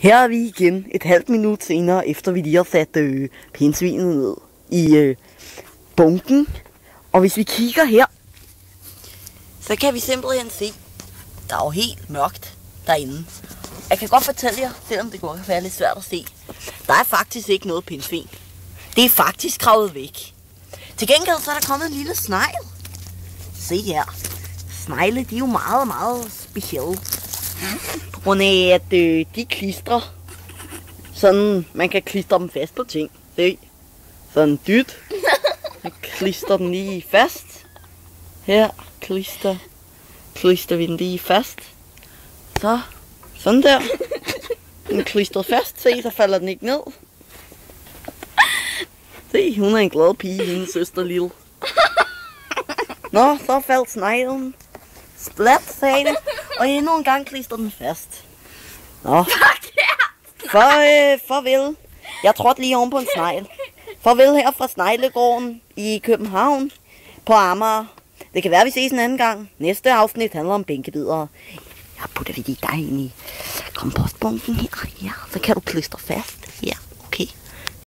Her er vi igen et halvt minut senere, efter vi lige har sat pindsvinet ned i bunken. Og hvis vi kigger her, så kan vi simpelthen se, der er jo helt mørkt derinde. Jeg kan godt fortælle jer, selvom det godt kan være lidt svært at se, der er faktisk ikke noget pindsvin. Det er faktisk kravet væk. Til gengæld så er der kommet en lille snegl. Se her. Snegle, de er jo meget, meget specielle. På grund af, at de klistrer. Sådan, man kan klistre dem fast på ting. Se. Sådan dyt. Man klistrer den lige fast. Her klister vi den lige fast. Så, sådan der. Den klistret fast. Se, så falder den ikke ned. Se, hun er en glad pige, hendes søster lille. Nå, så faldt sneglen. Splat, sagde det. Og endnu en gang klister den fast. Nå. Farvel. Jeg trådte lige oven på en snegl. Farvel her fra Sneglegården i København på Amager. Det kan være, vi ses en anden gang. Næste afsnit handler om bænkebider. Jeg putter vi dig ind i kompostbunken her. Ja, så kan du klistre fast.